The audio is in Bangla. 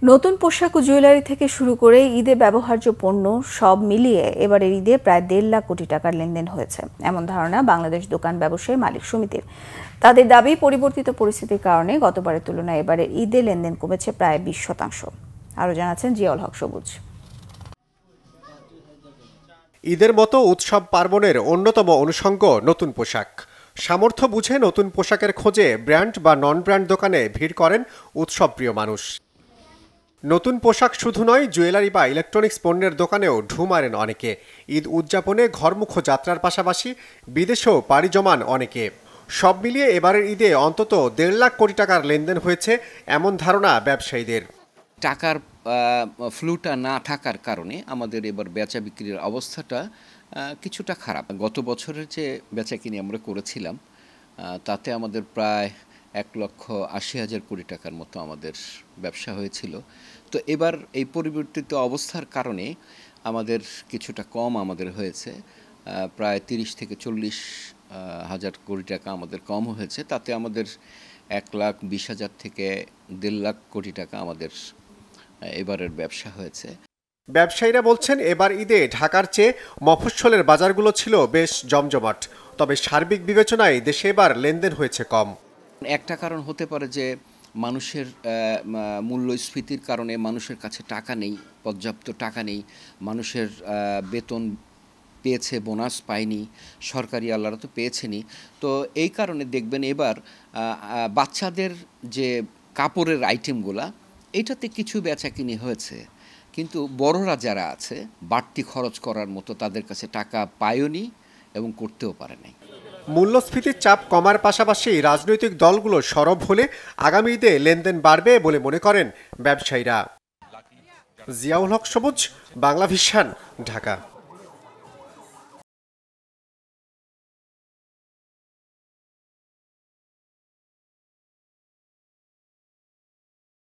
নতুন পোশাক ও জুয়েলারি থেকে শুরু করে ঈদে ব্যবহার্য পণ্য সব মিলিয়ে এবারের ঈদে প্রায় ১.৫ লাখ কোটি টাকার লেনদেন হয়েছে, এমন ধারণা বাংলাদেশ দোকান ব্যবসায়ী মালিক সমিতির। তাদের দাবি, পরিবর্তিত পরিস্থিতির কারণে গতবারের তুলনায় এবারের ঈদে লেনদেন কমেছে প্রায় ২০%। আরও জানাচ্ছেন জিয়াউল হক সবুজ। ঈদের মতো উৎসব পার্বণের অন্যতম অনুষঙ্গ নতুন পোশাক। সামর্থ্য বুঝে নতুন পোশাকের খোঁজে ব্র্যান্ড বা নন ব্র্যান্ড দোকানে ভিড় করেন উৎসবপ্রিয় মানুষ। নতুন পোশাক শুধু নয়, জুয়েলারি বা ইলেকট্রনিক্স পণ্যের দোকানেও ঢু মারেন অনেকে। ঈদ উদযাপনে ঘরমুখ যাত্রার পাশাপাশি বিদেশেও পাড়ি জমান অনেকে। সব মিলিয়ে এবারের ঈদে অন্তত ১.৫ লাখ কোটি টাকার লেনদেন হয়েছে, এমন ধারণা ব্যবসায়ীদের। টাকার ফ্লুটা না থাকার কারণে আমাদের এবার বেচা বিক্রির অবস্থাটা কিছুটা খারাপ। গত বছরের যে বেচা কিনে আমরা করেছিলাম তাতে আমাদের প্রায় ১,৮০,০০০ কোটি টাকার মতো আমাদের ব্যবসা হয়েছিল। তো এবার এই পরিবর্তিত অবস্থার কারণে আমাদের কিছুটা কম আমাদের হয়েছে, প্রায় ৩০ থেকে ৪০ হাজার কোটি টাকা আমাদের কম হয়েছে। তাতে আমাদের ১,২০,০০০ থেকে ১.৫ লাখ কোটি টাকা আমাদের এবারের ব্যবসা হয়েছে। ব্যবসায়ীরা বলছেন, এবার ঈদে ঢাকার চেয়ে মফস্বলের বাজারগুলো ছিল বেশ জমজমাট। তবে সার্বিক বিবেচনায় দেশে এবার লেনদেন হয়েছে কম। একটা কারণ হতে পারে যে মানুষের মূল্যস্ফীতির কারণে মানুষের কাছে টাকা নেই, পর্যাপ্ত টাকা নেই। মানুষের বেতন পেয়েছে, বোনাস পায়নি, সরকারি আল্লাহরা তো পেয়েছেনই। তো এই কারণে দেখবেন এবার বাচ্চাদের যে কাপড়ের আইটেমগুলা এটাতে কিছু বেচাকিনি হয়েছে, কিন্তু বড়রা যারা আছে বাড়তি খরচ করার মতো তাদের কাছে টাকা পায়নি এবং করতেও পারে নাই। মূল্যস্ফীতির চাপ কমার পাশাপাশি রাজনৈতিক দলগুলো সরব হলে আগামী ঈদে লেনদেন বাড়বে বলে মনে করেন ব্যবসায়ীরা। জিয়াউল হক সবুজ, বাংলা ভিশন, ঢাকা।